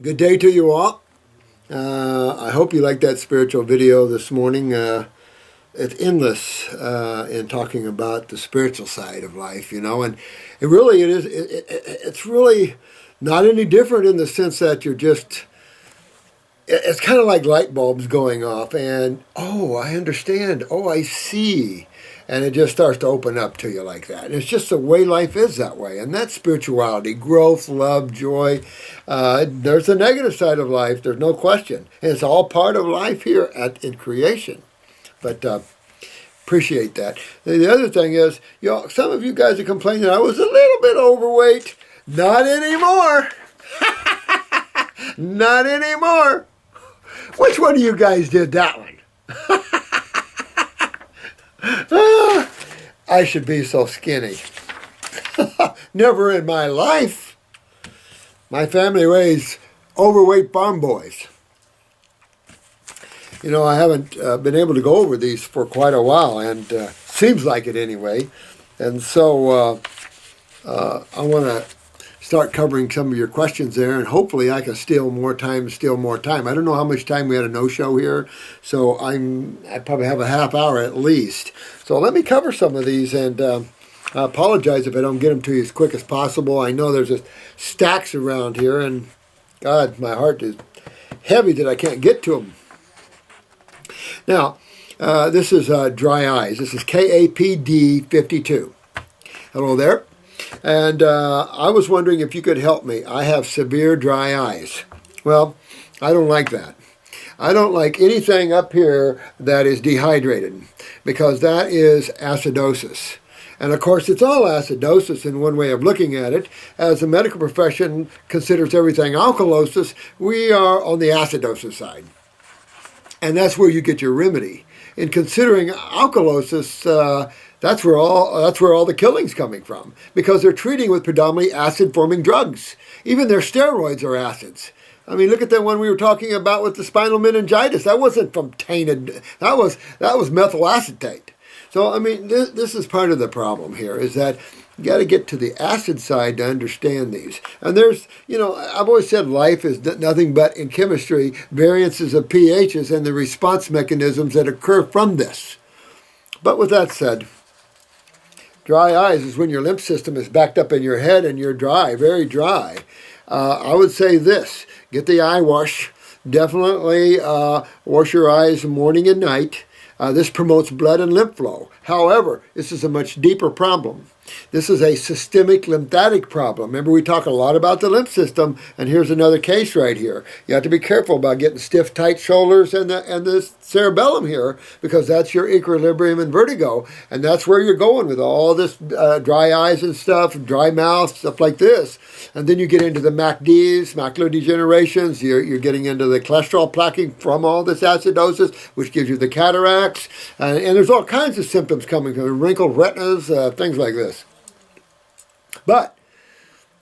Good day to you all. I hope you liked that spiritual video this morning. It's endless in talking about the spiritual side of life, and it really it's really not any different in the sense that you're just, it's kind of like light bulbs going off and, oh, I understand, oh, I see. And it just starts to open up to you like that. And it's just the way life is that way. And that's spirituality, growth, love, joy. There's the negative side of life. There's no question. And it's all part of life here in creation. But appreciate that. The other thing is, some of you guys are complaining I was a little bit overweight. Not anymore. Not anymore. Which one of you guys did that one? I should be so skinny. Never in my life. My family raised overweight farm boys. I haven't been able to go over these for quite a while, and seems like it anyway. And so I want to start covering some of your questions there, and hopefully I can steal more time. I don't know how much time we had a no-show here, so I probably have a half hour at least. So let me cover some of these, and I apologize if I don't get them to you as quick as possible. I know there's just stacks around here, and God, my heart is heavy that I can't get to them. Now, this is dry eyes. This is KAPD 52. Hello there. And I was wondering if you could help me. I have severe dry eyes. Well, I don't like that. I don't like anything up here that is dehydrated, because that is acidosis. And of course, it's all acidosis in one way of looking at it. As the medical profession considers everything alkalosis, we are on the acidosis side. And that's where you get your remedy. In considering alkalosis, that's where all the killing's coming from, because they're treating with predominantly acid-forming drugs. Even their steroids are acids. I mean, look at that one we were talking about with the spinal meningitis. That wasn't from tainted. That was methyl acetate. So I mean, this is part of the problem here, is that you got to get to the acid side to understand these. And there's, I've always said life is nothing but, in chemistry, variances of pHs and the response mechanisms that occur from this. But with that said, dry eyes is when your lymph system is backed up in your head and you're dry, very dry. I would say this: get the eye wash. Definitely wash your eyes morning and night. This promotes blood and lymph flow. However, this is a much deeper problem. This is a systemic lymphatic problem. Remember, we talk a lot about the lymph system, and here's another case right here. You have to be careful about getting stiff, tight shoulders and the cerebellum here, because that's your equilibrium and vertigo, and that's where you're going with all this dry eyes and stuff, dry mouth, stuff like this. And then you get into the MACDs, macular degenerations. You're getting into the cholesterol plaquing from all this acidosis, which gives you the cataracts, and there's all kinds of symptoms coming from wrinkled retinas, things like this. But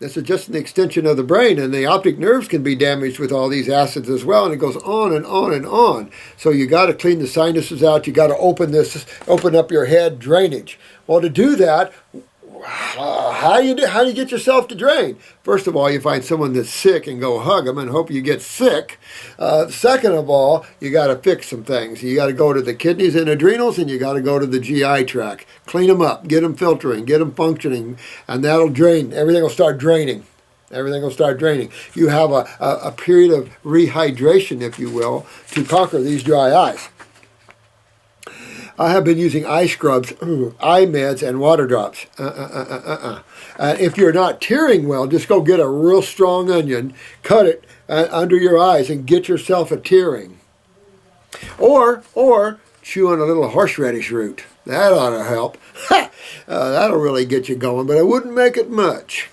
this is just an extension of the brain, and the optic nerves can be damaged with all these acids as well, and it goes on and on and on. So you got to clean the sinuses out. You got to open up your head drainage. Well, to do that, how do you get yourself to drain? First of all, you find someone that's sick and go hug them and hope you get sick. Second of all, you got to fix some things. You got to go to the kidneys and adrenals, and you got to go to the GI tract. Clean them up, get them filtering, get them functioning, and that'll drain. Everything will start draining. Everything will start draining. You have a period of rehydration, if you will, to conquer these dry eyes. I have been using eye scrubs, eye meds, and water drops. If you're not tearing well, just go get a real strong onion, cut it under your eyes, and get yourself a tearing. Or chew on a little horseradish root. That ought to help. That'll really get you going, but I wouldn't make it much.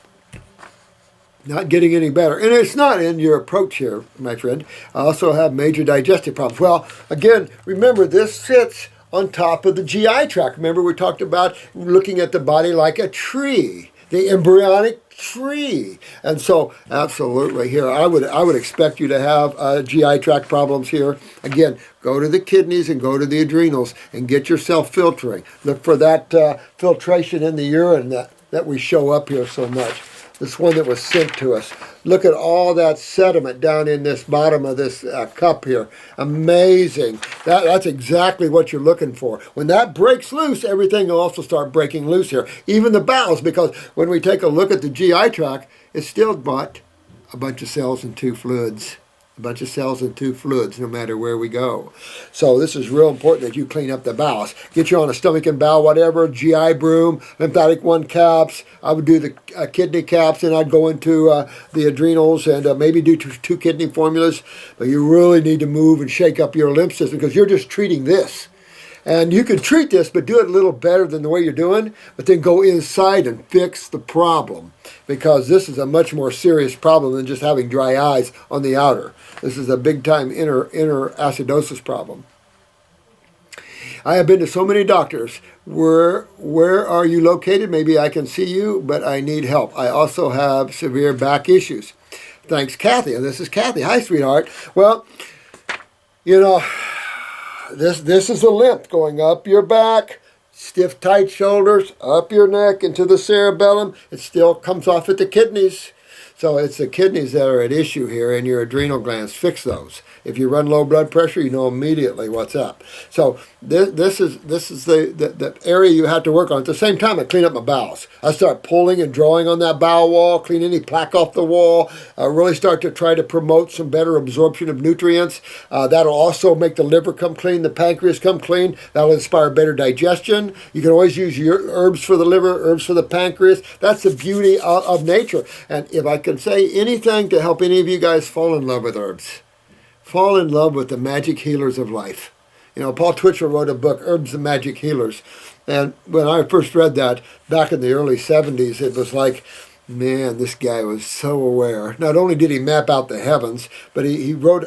Not getting any better. And it's not in your approach here, my friend. I also have major digestive problems. Well, again, remember, this sits on top of the GI tract. Remember, we talked about looking at the body like a tree, the embryonic tree. And so, absolutely, here, I would expect you to have GI tract problems here. Again, go to the kidneys and go to the adrenals and get yourself filtering. Look for that filtration in the urine that we show up here so much. This one that was sent to us. Look at all that sediment down in this bottom of this cup here. Amazing. That's exactly what you're looking for. When that breaks loose, everything will also start breaking loose here. Even the bowels, because when we take a look at the GI tract, it's still but a bunch of cells and two fluids. A bunch of cells and two fluids, no matter where we go. So this is real important that you clean up the bowels. Get you on a stomach and bowel, whatever, GI broom, lymphatic 1 caps. I would do the kidney caps, and I'd go into the adrenals and maybe do two kidney formulas. But you really need to move and shake up your lymph system because you're just treating this. And you can treat this, but do it a little better than the way you're doing, but then go inside and fix the problem, because this is a much more serious problem than just having dry eyes on the outer. This is a big-time inner acidosis problem. I have been to so many doctors. Where are you located? Maybe I can see you, but I need help. I also have severe back issues. Thanks, Kathy. And this is Kathy. Hi, sweetheart. Well, you know, this is a limp going up your back, stiff, tight shoulders, up your neck, into the cerebellum. It still comes off at the kidneys. So it's the kidneys that are at issue here, and your adrenal glands. Fix those. If you run low blood pressure, you know immediately what's up. So this is the area you have to work on. At the same time, I clean up my bowels. I start pulling and drawing on that bowel wall, clean any plaque off the wall, really start to try to promote some better absorption of nutrients. That'll also make the liver come clean, the pancreas come clean. That'll inspire better digestion. You can always use your herbs for the liver, herbs for the pancreas. That's the beauty of nature. And if I can say anything to help any of you guys fall in love with herbs, fall in love with the magic healers of life. You know, Paul Twitchell wrote a book, Herbs, the Magic Healers. And when I first read that back in the early 70s, it was like, man, this guy was so aware. Not only did he map out the heavens, but he wrote,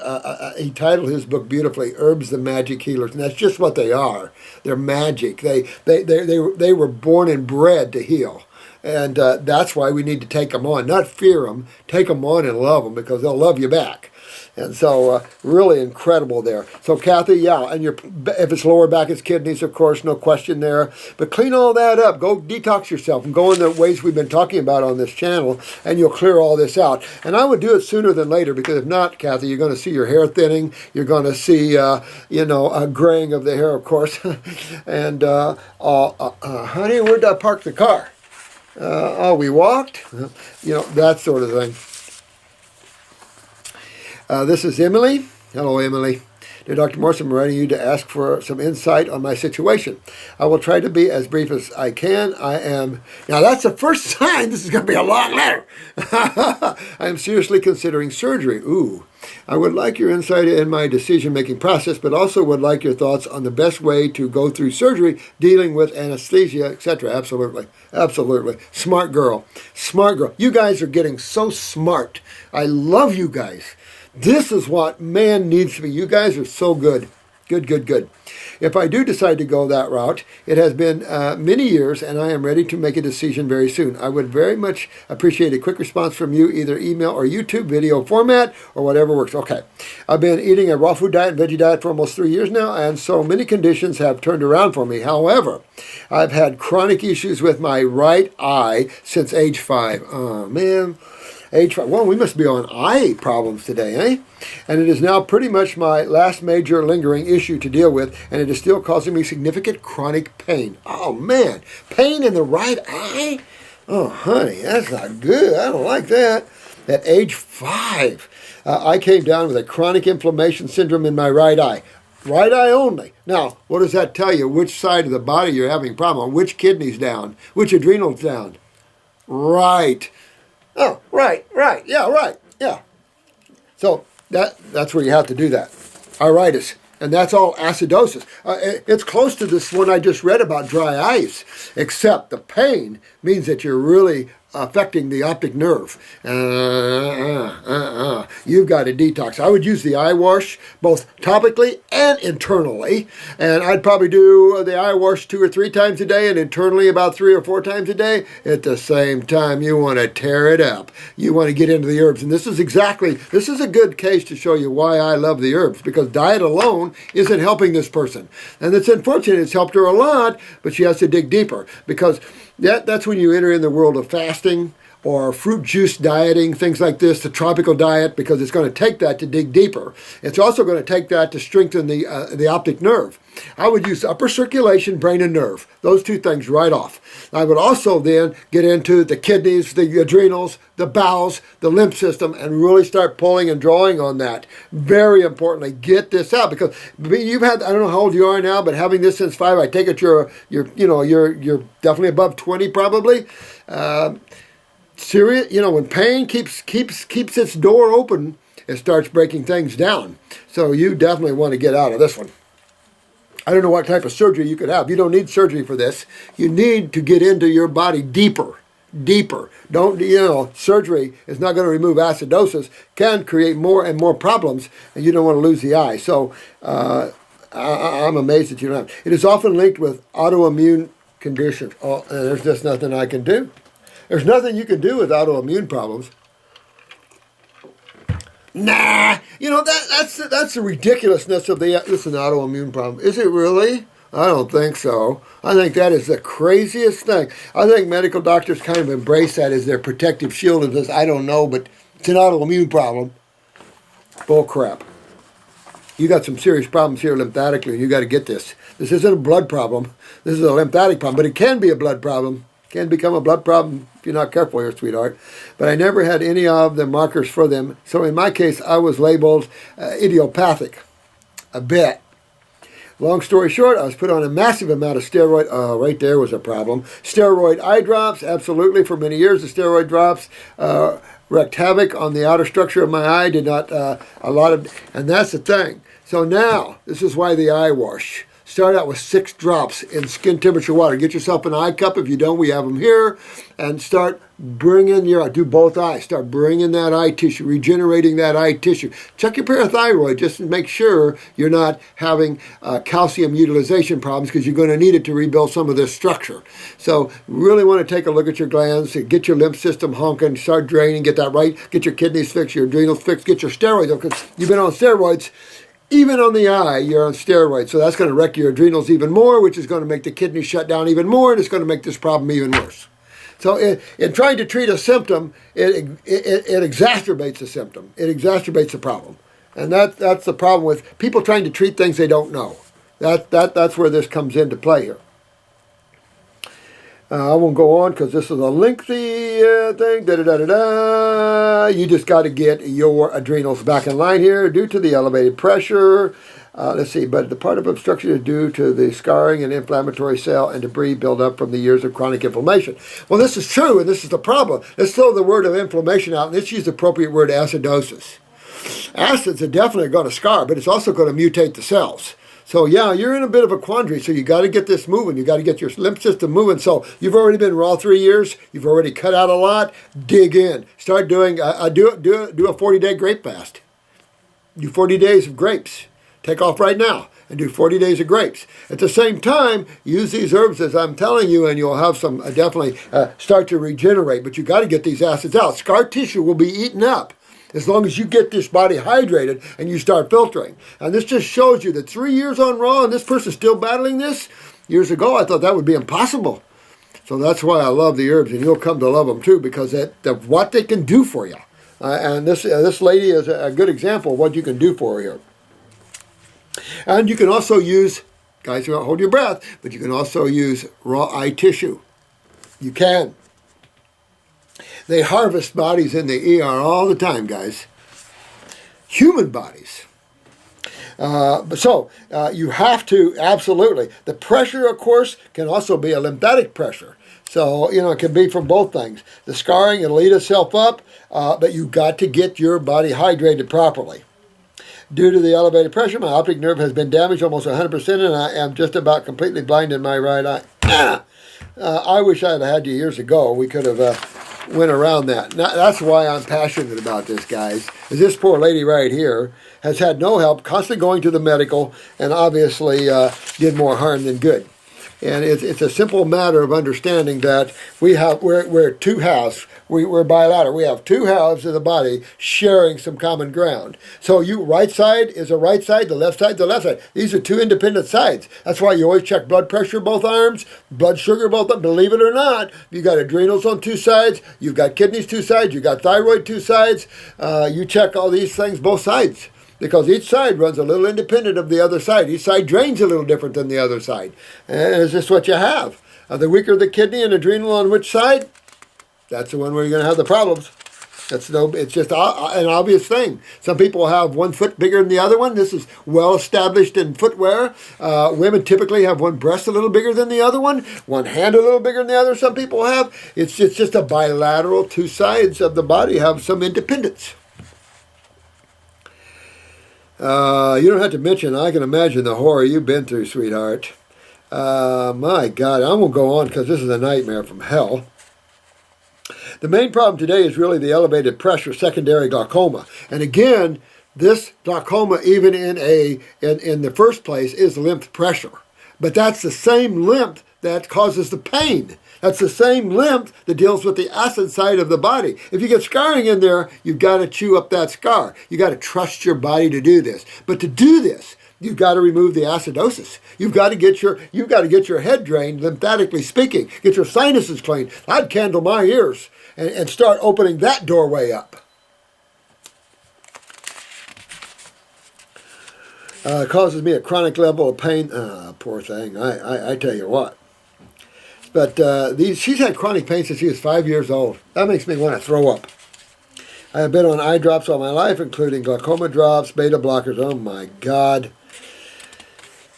he titled his book beautifully, Herbs, the Magic Healers. And that's just what they are. They're magic. They were born and bred to heal. And that's why we need to take them on, not fear them, take them on and love them, because they'll love you back. And so really incredible there. So Kathy, yeah, and if it's lower back, it's kidneys, of course, no question there. But clean all that up. Go detox yourself and go in the ways we've been talking about on this channel, and you'll clear all this out. And I would do it sooner than later, because if not, Kathy, you're going to see your hair thinning. You're going to see, graying of the hair, of course. And, honey, where'd I park the car? We walked? That sort of thing. This is Emily. Hello, Emily. Dear Dr. Morse, I'm writing you to ask for some insight on my situation. I will try to be as brief as I can. Now that's the first sign this is going to be a long letter. I am seriously considering surgery. Ooh. I would like your insight in my decision-making process, but also would like your thoughts on the best way to go through surgery, dealing with anesthesia, etc. Absolutely. Absolutely. Smart girl. Smart girl. You guys are getting so smart. I love you guys. This is what man needs to be. You guys are so good. Good, good, good. If I do decide to go that route, it has been many years, and I am ready to make a decision very soon. I would very much appreciate a quick response from you, either email or YouTube video format, or whatever works. Okay. I've been eating a raw food diet and veggie diet for almost 3 years now, and so many conditions have turned around for me. However, I've had chronic issues with my right eye since age 5. Oh, man. Age 5. Well, we must be on eye problems today, eh? And it is now pretty much my last major lingering issue to deal with, and it is still causing me significant chronic pain. Oh, man. Pain in the right eye? Oh, honey, that's not good. I don't like that. At age 5, I came down with a chronic inflammation syndrome in my right eye. Right eye only. Now, what does that tell you? Which side of the body you're having a problem on? Which kidney's down? Which adrenal's down? Right. Oh, right, yeah. So that's where you have to do that. Iritis. And that's all acidosis. It's close to this one I just read about dry eyes, except the pain means that you're really affecting the optic nerve. You've got to detox. I would use the eye wash both topically and internally, and I'd probably do the eye wash 2 or 3 times a day, and internally about 3 or 4 times a day. At the same time, you want to tear it up. You want to get into the herbs, and this is a good case to show you why I love the herbs, because diet alone isn't helping this person, and it's unfortunate. It's helped her a lot, but she has to dig deeper, because that's when you enter in the world of fasting, or fruit juice dieting, things like this, the tropical diet, because it's going to take that to dig deeper. It's also going to take that to strengthen the optic nerve. I would use upper circulation, brain, and nerve. Those two things right off. I would also then get into the kidneys, the adrenals, the bowels, the lymph system, and really start pulling and drawing on that. Very importantly, get this out, because you've had, I don't know how old you are now, but having this since 5, I take it you're definitely above 20 probably. Serious, when pain keeps its door open, it starts breaking things down. So you definitely want to get out of this one. I don't know what type of surgery you could have. You don't need surgery for this. You need to get into your body deeper. Don't, surgery is not going to remove acidosis, can create more and more problems, and you don't want to lose the eye. So I'm amazed that you don't have. It is often linked with autoimmune conditions. Oh, and there's just nothing I can do. There's nothing you can do with autoimmune problems. Nah, that's the ridiculousness of this is an autoimmune problem. Is it really? I don't think so. I think that is the craziest thing. I think medical doctors kind of embrace that as their protective shield and says, I don't know, but it's an autoimmune problem. Bull crap. You got some serious problems here lymphatically. You got to get this. This isn't a blood problem. This is a lymphatic problem, but it can be a blood problem. Can become a blood problem if you're not careful here, sweetheart. But I never had any of the markers for them. So in my case, I was labeled idiopathic a bit. Long story short, I was put on a massive amount of steroid. Right there was a problem. Steroid eye drops, absolutely. For many years, the steroid drops wreaked havoc on the outer structure of my eye. Did not, and that's the thing. So now, this is why the eye wash. Start out with 6 drops in skin temperature water. Get yourself an eye cup. If you don't, we have them here. And start bringing do both eyes. Start bringing that eye tissue, regenerating that eye tissue. Check your parathyroid just to make sure you're not having calcium utilization problems, because you're going to need it to rebuild some of this structure. So really want to take a look at your glands, get your lymph system honking, start draining, get that right, get your kidneys fixed, your adrenals fixed, get your steroids, because you've been on steroids. Even on the eye, you're on steroids. So that's going to wreck your adrenals even more, which is going to make the kidneys shut down even more, and it's going to make this problem even worse. So in trying to treat a symptom, it exacerbates the symptom. It exacerbates the problem. And that's the problem with people trying to treat things they don't know. That's where this comes into play here. I won't go on because this is a lengthy thing. You just got to get your adrenals back in line here due to the elevated pressure. Let's see, but the part of obstruction is due to the scarring and inflammatory cell and debris buildup from the years of chronic inflammation. Well, this is true, and this is the problem. Let's throw the word of inflammation out, and let's use the appropriate word, acidosis. Acids are definitely going to scar, but it's also going to mutate the cells. So yeah, you're in a bit of a quandary, so you got to get this moving. You got to get your lymph system moving. So you've already been raw 3 years. You've already cut out a lot. Dig in. Start doing, do a 40-day grape fast. Do 40 days of grapes. Take off right now and do 40 days of grapes. At the same time, use these herbs as I'm telling you, and you'll have some, definitely start to regenerate. But you got to get these acids out. Scar tissue will be eaten up as long as you get this body hydrated and you start filtering. And this just shows you that 3 years on raw and this person's still battling this. Years ago, I thought that would be impossible. So that's why I love the herbs, and you'll come to love them too, because of what they can do for you. And this lady is a good example of what you can do for her here. And you can also use, guys, hold your breath, but you can also use raw eye tissue. You can. They harvest bodies in the ER all the time, guys. Human bodies. You have to, absolutely. The pressure, of course, can also be a lymphatic pressure. So, it can be from both things. The scarring, it'll eat itself up, but you've got to get your body hydrated properly. Due to the elevated pressure, my optic nerve has been damaged almost 100%, and I am just about completely blind in my right eye. I wish I had had you years ago. We could have went around that. Now, that's why I'm passionate about this, guys. Is this poor lady right here has had no help, constantly going to the medical, and obviously did more harm than good. And it's a simple matter of understanding that we're two halves. We're bilateral. We have two halves of the body sharing some common ground. So right side is a right side, the left side, the left side. These are two independent sides. That's why you always check blood pressure both arms, blood sugar both arms. Believe it or not, you got adrenals on two sides, you've got kidneys two sides, you've got thyroid two sides. You check all these things both sides, because each side runs a little independent of the other side. Each side drains a little different than the other side. And it's just what you have. The weaker the kidney and adrenal on which side, that's the one where you're going to have the problems. It's just an obvious thing. Some people have one foot bigger than the other one. This is well established in footwear. Women typically have one breast a little bigger than the other one hand a little bigger than the other. Some people have. It's just a bilateral. Two sides of the body have some independence. You don't have to mention, I can imagine the horror you've been through, sweetheart. My God, I won't go on because this is a nightmare from hell. The main problem today is really the elevated pressure, secondary glaucoma. And again, this glaucoma, even in the first place, is lymph pressure. But that's the same lymph that causes the pain. That's the same lymph that deals with the acid side of the body. If you get scarring in there, you've got to chew up that scar. You've got to trust your body to do this. But to do this, you've got to remove the acidosis. You've got to get your head drained, lymphatically speaking. Get your sinuses cleaned. I'd candle my ears and start opening that doorway up. It causes me a chronic level of pain. Poor thing. I tell you what. But she's had chronic pain since she was 5 years old. That makes me want to throw up. I have been on eye drops all my life, including glaucoma drops, beta blockers. Oh my God.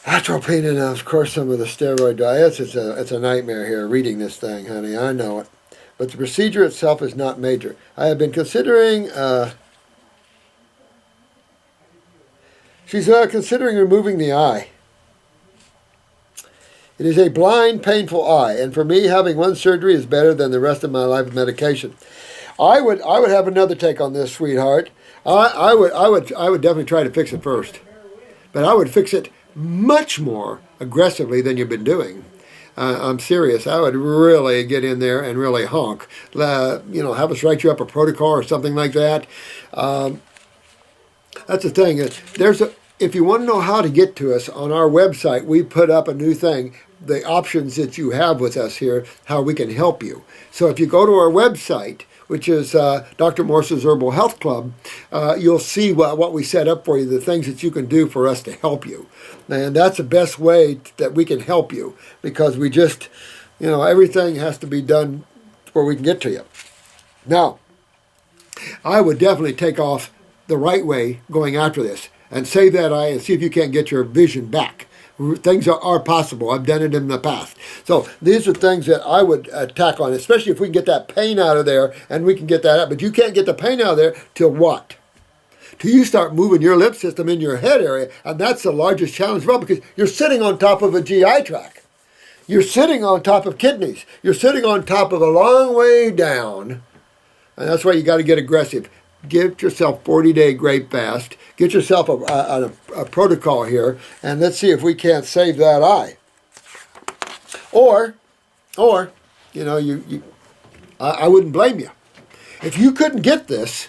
Atropine and of course some of the steroid diets. It's a nightmare here reading this thing, honey. I know it. But the procedure itself is not major. I have been considering... she's considering removing the eye. It is a blind, painful eye, and for me, having one surgery is better than the rest of my life of medication. I would have another take on this, sweetheart. I would definitely try to fix it first, but I would fix it much more aggressively than you've been doing. I'm serious. I would really get in there and really honk. Have us write you up a protocol or something like that. That's the thing. If you want to know how to get to us, on our website, we put up a new thing, the options that you have with us here, how we can help you. So if you go to our website, which is Dr. Morse's Herbal Health Club, you'll see what we set up for you, the things that you can do for us to help you. And that's the best way that we can help you, because we just, everything has to be done where we can get to you. Now, I would definitely take off the right way going after this and save that eye and see if you can't get your vision back. Things are possible. I've done it in the past. So these are things that I would tack on, especially if we can get that pain out of there, and we can get that out. But you can't get the pain out of there till what? Till you start moving your lymph system in your head area, and that's the largest challenge of all, because you're sitting on top of a GI tract. You're sitting on top of kidneys. You're sitting on top of a long way down, and that's why you got to get aggressive. Get yourself 40-day grape fast. Get yourself a protocol here, and let's see if we can't save that eye. Or I wouldn't blame you. If you couldn't get this,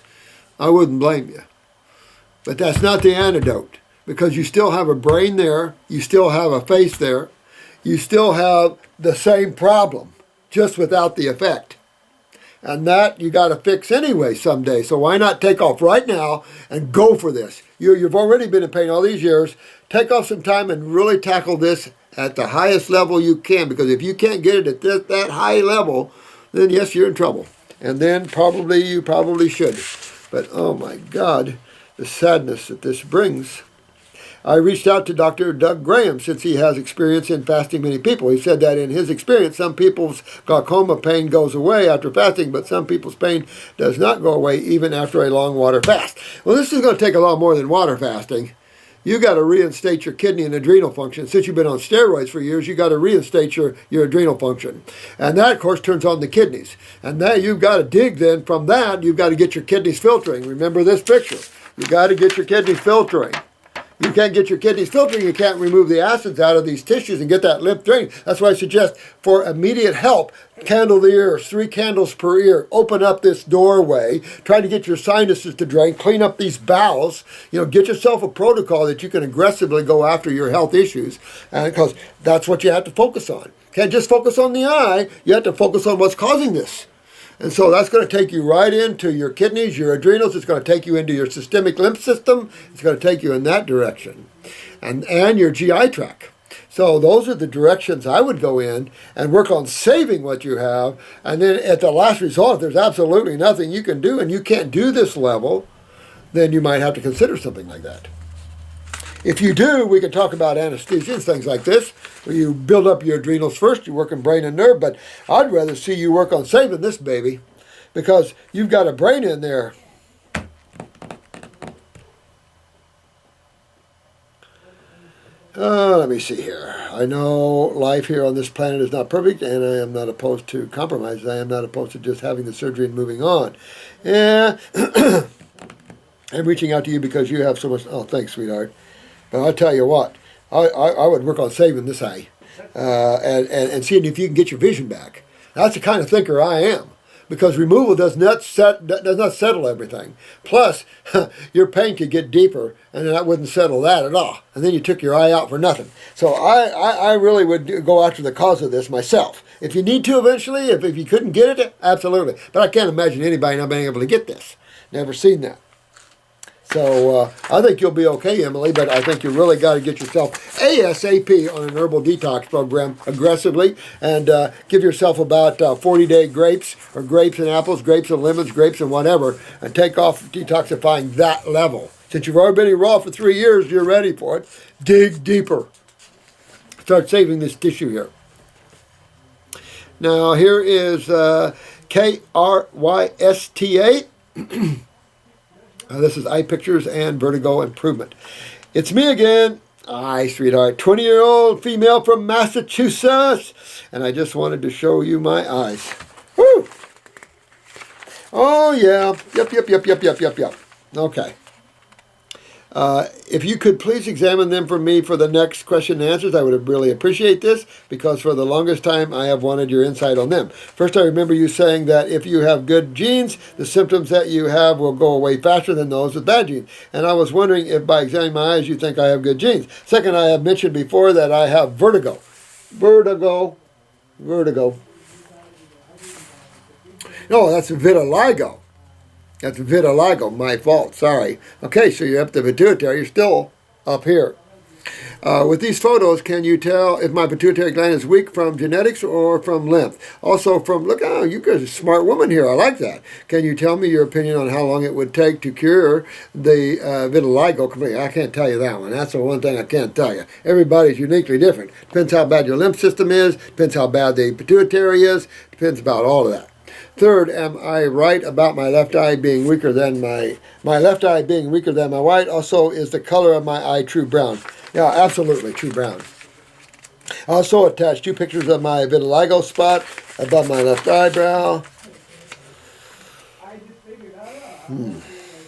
I wouldn't blame you. But that's not the antidote, because you still have a brain there, you still have a face there, you still have the same problem, just without the effect. And that you got to fix anyway someday. So why not take off right now and go for this? You've already been in pain all these years. Take off some time and really tackle this at the highest level you can. Because if you can't get it at that high level, then yes, you're in trouble. And then you probably should. But oh my God, the sadness that this brings. I reached out to Dr. Doug Graham, since he has experience in fasting many people. He said that in his experience, some people's glaucoma pain goes away after fasting, but some people's pain does not go away even after a long water fast. Well, this is going to take a lot more than water fasting. You got to reinstate your kidney and adrenal function. Since you've been on steroids for years, you got to reinstate your adrenal function. And that, of course, turns on the kidneys. And now you've got to dig then from that, you've got to get your kidneys filtering. Remember this picture. You've got to get your kidneys filtering. You can't get your kidneys filtering. You can't remove the acids out of these tissues and get that lymph drained. That's why I suggest for immediate help, candle the ears, 3 candles per ear. Open up this doorway. Try to get your sinuses to drain. Clean up these bowels. Get yourself a protocol that you can aggressively go after your health issues, because that's what you have to focus on. Can't just focus on the eye. You have to focus on what's causing this. And so that's going to take you right into your kidneys, your adrenals. It's going to take you into your systemic lymph system. It's going to take you in that direction. And your GI tract. So those are the directions I would go in and work on saving what you have. And then at the last result, if there's absolutely nothing you can do and you can't do this level, then you might have to consider something like that. If you do, we can talk about anesthesia and things like this, where you build up your adrenals first, you work on brain and nerve, but I'd rather see you work on saving this baby, because you've got a brain in there. Let me see here. I know life here on this planet is not perfect, and I am not opposed to compromise. I am not opposed to just having the surgery and moving on. Yeah, I'm reaching out to you because you have so much. Oh, thanks, sweetheart. But I'll tell you what, I would work on saving this eye and seeing if you can get your vision back. That's the kind of thinker I am, because removal does not settle everything. Plus, your pain could get deeper, and that wouldn't settle that at all. And then you took your eye out for nothing. So I really would go after the cause of this myself. If you need to eventually, if you couldn't get it, absolutely. But I can't imagine anybody not being able to get this. Never seen that. So I think you'll be okay, Emily, but I think you really got to get yourself ASAP on an herbal detox program aggressively, and give yourself about 40-day grapes, or grapes and apples, grapes and lemons, grapes and whatever, and take off detoxifying that level. Since you've already been raw for 3 years, you're ready for it. Dig deeper. Start saving this tissue here. Now here is KRYSTA. This is Eye Pictures and Vertigo Improvement. It's me again. Hi, sweetheart. 20-year-old female from Massachusetts. And I just wanted to show you my eyes. Woo! Oh, yeah. Yep. Okay. If you could please examine them for me for the next question and answers, I would really appreciate this, because for the longest time I have wanted your insight on them. First, I remember you saying that if you have good genes, the symptoms that you have will go away faster than those with bad genes. And I was wondering if by examining my eyes you think I have good genes. Second, I have mentioned before that I have vertigo. Vertigo. No, that's vitiligo. That's vitiligo, my fault, sorry. Okay, so you're up to pituitary, you're still up here. With these photos, can you tell if my pituitary gland is weak from genetics or from lymph? Also from, look, oh, you guys are a smart woman here, I like that. Can you tell me your opinion on how long it would take to cure the vitiligo completely? I can't tell you that one. That's the one thing I can't tell you. Everybody's uniquely different. Depends how bad your lymph system is, depends how bad the pituitary is, depends about all of that. Third, am I right about my left eye being weaker than my left eye being weaker than my right? Also, is the color of my eye true brown? Yeah, absolutely true brown. I also attached 2 pictures of my vitiligo spot above my left eyebrow.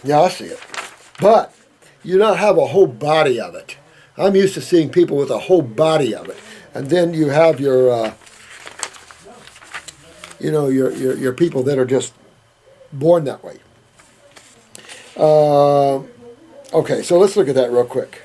Yeah, I see it. But you don't have a whole body of it. I'm used to seeing people with a whole body of it. And then you have your your people that are just born that way. Okay, so let's look at that real quick.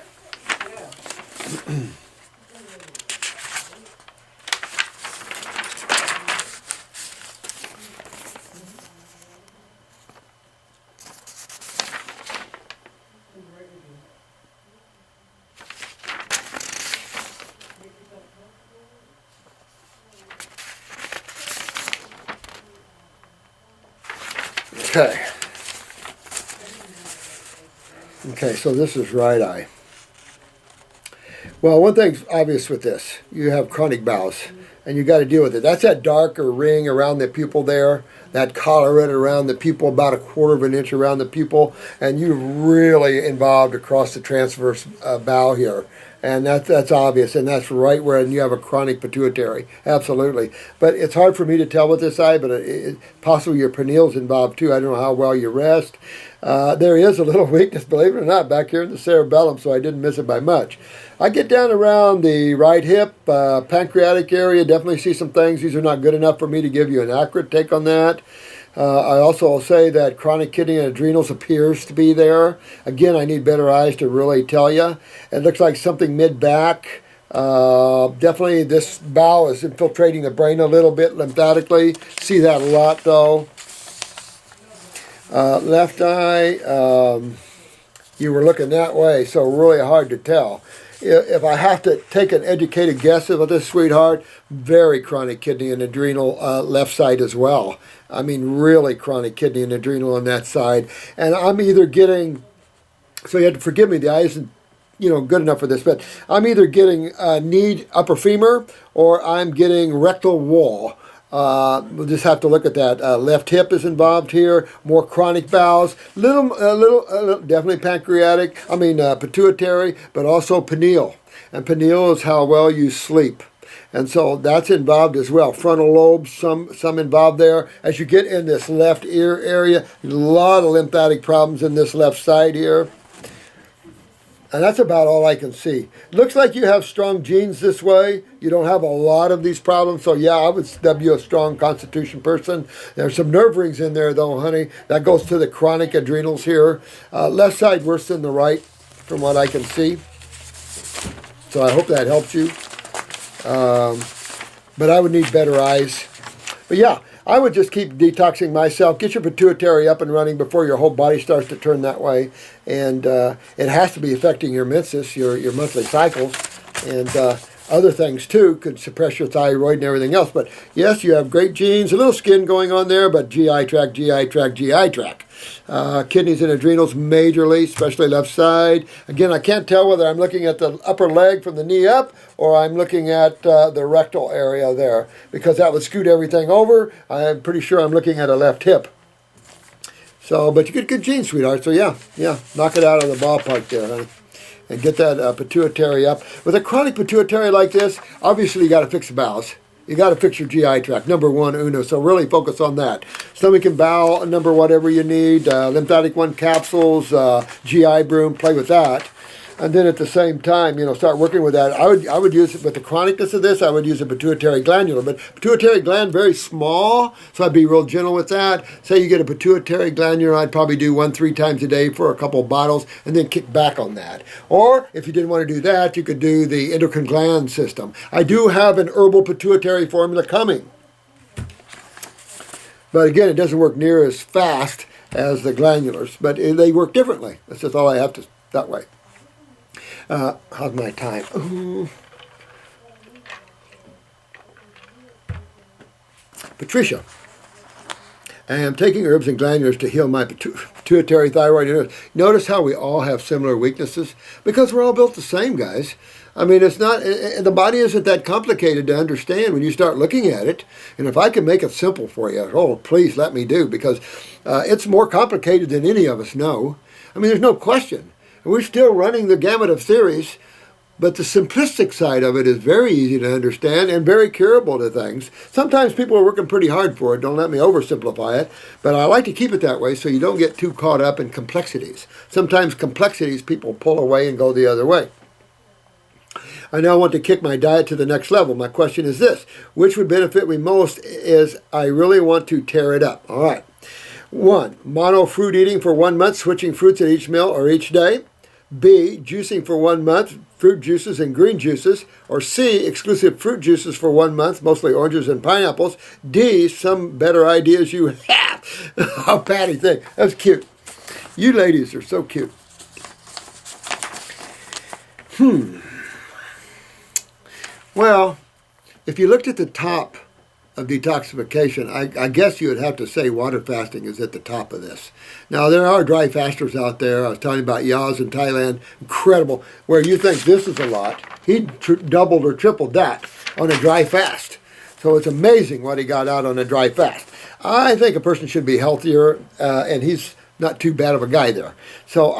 Okay, so this is right eye. Well, one thing's obvious with this. You have chronic bowels, and you got to deal with it. That's that darker ring around the pupil there, that collarette around the pupil, about 1/4 of an inch around the pupil, and you're really involved across the transverse bowel here. And that's obvious, and that's right when you have a chronic pituitary, absolutely. But it's hard for me to tell with this eye, but possibly your pineal's involved too. I don't know how well you rest. There is a little weakness, believe it or not, back here in the cerebellum, so I didn't miss it by much. I get down around the right hip, pancreatic area, definitely see some things. These are not good enough for me to give you an accurate take on that. I also will say that chronic kidney and adrenals appears to be there. Again, I need better eyes to really tell you. It looks like something mid-back. Definitely this bowel is infiltrating the brain a little bit lymphatically. See that a lot though. Left eye, you were looking that way, so really hard to tell. If I have to take an educated guess about this, sweetheart, very chronic kidney and adrenal left side as well. I mean, really chronic kidney and adrenal on that side. And I'm either getting, so you have to forgive me, the eye isn't, good enough for this, but I'm either getting knee upper femur or I'm getting rectal wall. We'll just have to look at that. Left hip is involved here. More chronic bowels. Little, definitely pancreatic. Pituitary, but also pineal. And pineal is how well you sleep. And so that's involved as well. Frontal lobes, some involved there. As you get in this left ear area, a lot of lymphatic problems in this left side here. And that's about all I can see. Looks like you have strong genes this way. You don't have a lot of these problems. So yeah, I would dub you a strong constitution person. There's some nerve rings in there though, honey. That goes to the chronic adrenals here. Left side worse than the right, from what I can see. So I hope that helps you. But I would need better eyes. But yeah, I would just keep detoxing myself. Get your pituitary up and running before your whole body starts to turn that way. And it has to be affecting your menses, your monthly cycles, and other things too. Could suppress your thyroid and everything else. But yes, you have great genes, a little skin going on there, but GI tract. Kidneys and adrenals majorly, especially left side. Again, I can't tell whether I'm looking at the upper leg from the knee up or I'm looking at the rectal area there, because that would scoot everything over. I'm pretty sure I'm looking at a left hip. So, but you get good genes, sweetheart. So yeah, knock it out of the ballpark there, honey. And get that pituitary up. With a chronic pituitary like this, obviously you got to fix the bowels. You got to fix your GI tract, number one, uno. So really focus on that. Stomach and bowel, number whatever you need. Lymphatic 1 capsules, GI broom, play with that. And then at the same time, start working with that. I would use it with the chronicness of this. I would use a pituitary glandular, but pituitary gland very small, so I'd be real gentle with that. Say you get a pituitary glandular, I'd probably do 1-3 times a day for a couple of bottles, and then kick back on that. Or if you didn't want to do that, you could do the endocrine gland system. I do have an herbal pituitary formula coming, but again, it doesn't work near as fast as the glandulars, but they work differently. That's just all I have to that way. How's my time? Ooh. Patricia, I am taking herbs and glandulars to heal my pituitary thyroid. Notice how we all have similar weaknesses? Because we're all built the same, guys. It's not, the body isn't that complicated to understand when you start looking at it. And if I can make it simple for you, please let me do, because it's more complicated than any of us know. There's no question. We're still running the gamut of theories, but the simplistic side of it is very easy to understand and very curable to things. Sometimes people are working pretty hard for it. Don't let me oversimplify it, but I like to keep it that way so you don't get too caught up in complexities. Sometimes complexities people pull away and go the other way. I now want to kick my diet to the next level. My question is this: which would benefit me most? Is I really want to tear it up. All right. 1, mono fruit eating for 1 month, switching fruits at each meal or each day. B, juicing for 1 month, fruit juices and green juices. Or C, exclusive fruit juices for 1 month, mostly oranges and pineapples. D, some better ideas you have. Oh, Patty, that's cute. You ladies are so cute. Well, if you looked at the top of detoxification, I guess you would have to say water fasting is at the top of this. Now, there are dry fasters out there. I was telling you about Yaz in Thailand. Incredible. Where you think this is a lot, he doubled or tripled that on a dry fast. So it's amazing what he got out on a dry fast. I think a person should be healthier, and he's not too bad of a guy there. So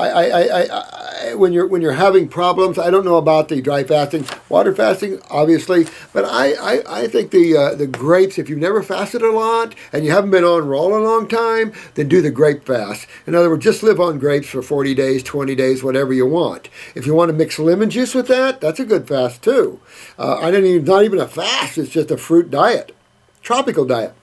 when you're having problems, I don't know about the dry fasting, water fasting, obviously, but I think the grapes, if you've never fasted a lot and you haven't been on raw a long time, then do the grape fast. In other words, just live on grapes for 40 days, 20 days, whatever you want. If you want to mix lemon juice with that, that's a good fast too. Not even a fast, it's just a fruit diet, tropical diet.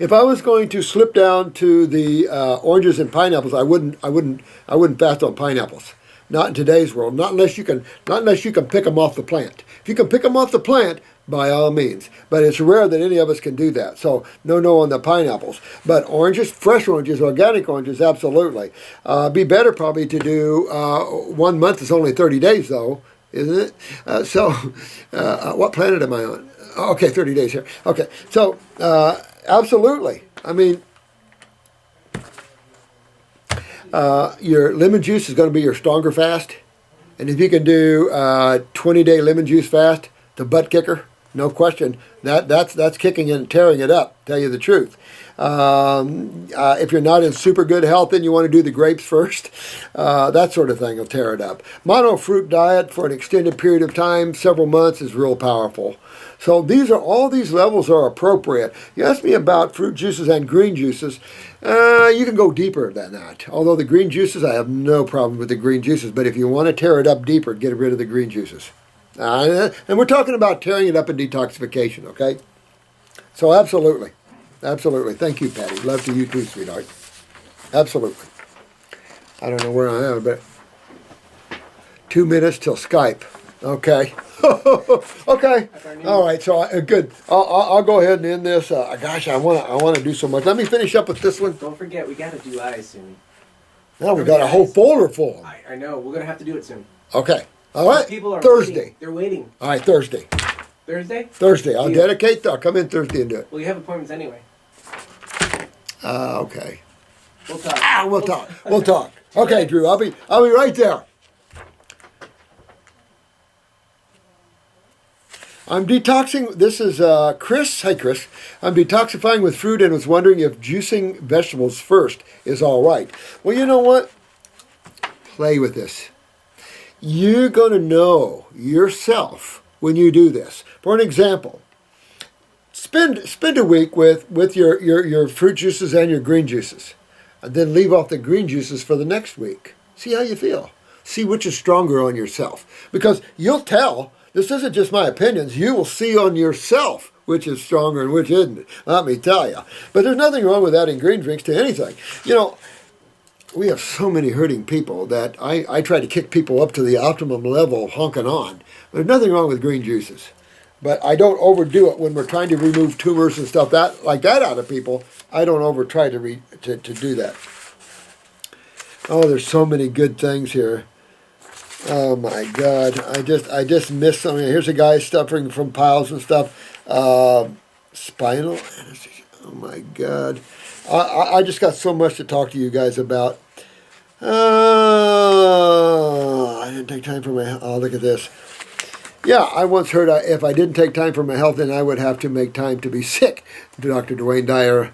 If I was going to slip down to the oranges and pineapples, I wouldn't fast on pineapples. Not in today's world. Not unless you can pick them off the plant. If you can pick them off the plant, by all means. But it's rare that any of us can do that. So no on the pineapples. But oranges, fresh oranges, organic oranges, absolutely. Be better probably to do 1 month is only 30 days though, isn't it? What planet am I on? Okay, 30 days here. Okay, so absolutely. I mean, your lemon juice is going to be your stronger fast. And if you can do 20-day lemon juice fast, the butt kicker, no question. That's kicking and tearing it up, tell you the truth. If you're not in super good health and you want to do the grapes first, that sort of thing will tear it up. Mono fruit diet for an extended period of time, several months, is real powerful. So all these levels are appropriate. You asked me about fruit juices and green juices. You can go deeper than that. Although the green juices, I have no problem with the green juices. But if you want to tear it up deeper, get rid of the green juices. And we're talking about tearing it up in detoxification, okay? So absolutely. Absolutely. Thank you, Patty. Love to you too, sweetheart. Absolutely. I don't know where I am, but 2 minutes till Skype. Okay. Okay. All right. So good. I'll go ahead and end this. Gosh, I want to do so much. Let me finish up with this one. Don't forget, we got to do eyes soon. Now we got a whole folder full. I know. We're gonna have to do it soon. Okay. All right. People are Thursday. Waiting. They're waiting. All right. Thursday. Thursday. Thursday. I'll dedicate. I'll come in Thursday and do it. Well, you have appointments anyway. Okay. We'll talk. We'll talk. We'll talk. Okay, Drew. I'll be right there. I'm detoxing. This is Chris. Hey, Chris. I'm detoxifying with fruit and was wondering if juicing vegetables first is all right. Well, you know what? Play with this. You're going to know yourself when you do this. For an example, spend a week with your fruit juices and your green juices, and then leave off the green juices for the next week. See how you feel. See which is stronger on yourself. Because you'll tell. This isn't just my opinions. You will see on yourself which is stronger and which isn't. Let me tell you. But there's nothing wrong with adding green drinks to anything. You know, we have so many hurting people that I try to kick people up to the optimum level of honking on. There's nothing wrong with green juices. But I don't overdo it when we're trying to remove tumors and stuff like that out of people. I don't try to do that. Oh, there's so many good things here. Oh my God! I just missed something. Here's a guy suffering from piles and stuff. Spinal anesthesia. Oh my God! I just got so much to talk to you guys about. I didn't take time for my. Oh, look at this. Yeah, I once heard if I didn't take time for my health, then I would have to make time to be sick. Dr. Dwayne Dyer.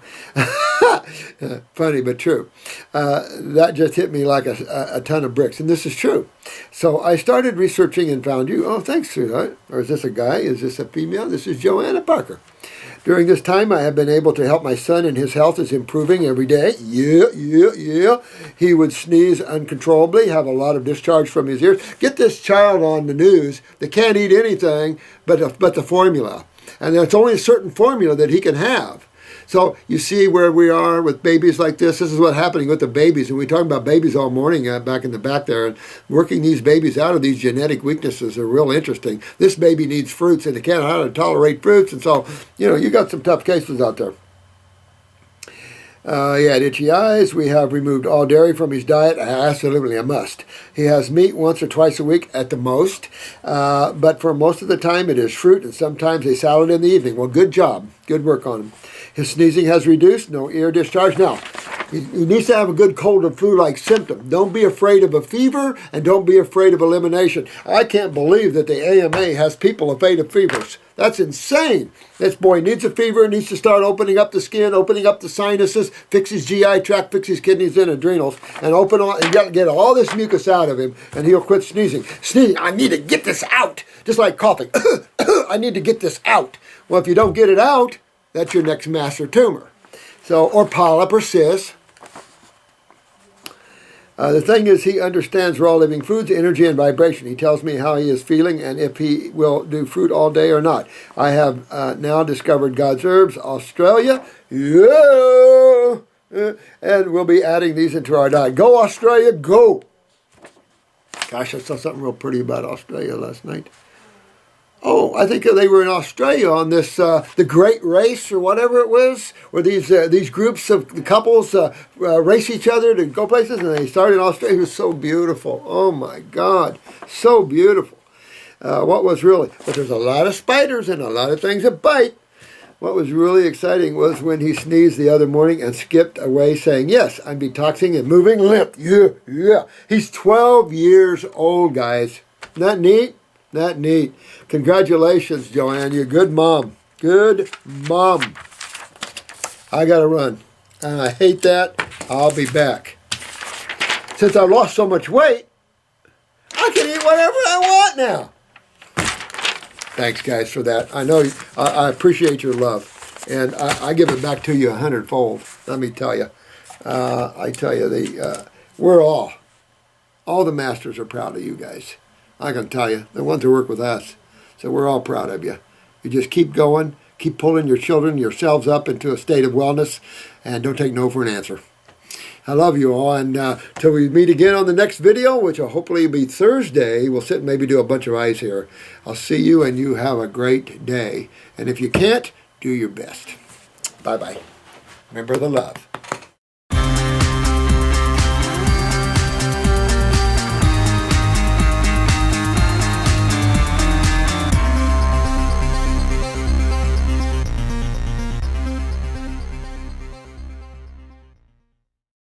Funny, but true. That just hit me like a ton of bricks, and this is true. So I started researching and found you. Oh, thanks, sweetheart. Or is this a guy? Is this a female? This is Joanna Parker. During this time, I have been able to help my son, and his health is improving every day. Yeah. He would sneeze uncontrollably, have a lot of discharge from his ears. Get this child on the news that can't eat anything but the formula. And it's only a certain formula that he can have. So you see where we are with babies like this. This is what's happening with the babies. And we talked about babies all morning back in the back there. And working these babies out of these genetic weaknesses are real interesting. This baby needs fruits, and they can't know how to tolerate fruits. And so, you got some tough cases out there. He had itchy eyes. We have removed all dairy from his diet. Absolutely a must. He has meat once or twice a week at the most. But for most of the time, it is fruit and sometimes a salad in the evening. Well, good job. Good work on him. His sneezing has reduced. No ear discharge. Now, He needs to have a good cold and flu-like symptom. Don't be afraid of a fever, and don't be afraid of elimination. I can't believe that the AMA has people afraid of fevers. That's insane. This boy needs a fever, needs to start opening up the skin, opening up the sinuses, fix his GI tract, fix his kidneys and adrenals, and open all, and get all this mucus out of him, and he'll quit sneezing. Sneezing, I need to get this out. Just like coughing. I need to get this out. Well, if you don't get it out, that's your next master tumor. So, or polyp or cyst. The thing is, he understands raw living foods, energy, and vibration. He tells me how he is feeling and if he will do fruit all day or not. I have now discovered God's Herbs, Australia. Yeah! And we'll be adding these into our diet. Go, Australia, go! Gosh, I saw something real pretty about Australia last night. Oh, I think they were in Australia on this, the Great Race or whatever it was, where these groups of couples race each other to go places, and they started in Australia. It was so beautiful. Oh, my God. So beautiful. What was really, but there's a lot of spiders and a lot of things that bite. What was really exciting was when he sneezed the other morning and skipped away saying, yes, I'm detoxing and moving limp. Yeah, yeah. He's 12 years old, guys. Isn't that neat? That neat. Congratulations, Joanne. You're a good mom. Good mom. I got to run. And I hate that. I'll be back. Since I lost so much weight, I can eat whatever I want now. Thanks, guys, for that. I know I appreciate your love. And I give it back to you 100-fold. Let me tell you. I tell you, we're all the masters are proud of you guys. I can tell you, the ones who work with us. So we're all proud of you. You just keep going, keep pulling your children, yourselves up into a state of wellness, and don't take no for an answer. I love you all, and till we meet again on the next video, which will hopefully be Thursday, we'll sit and maybe do a bunch of eyes here. I'll see you, and you have a great day. And if you can't, do your best. Bye-bye. Remember the love.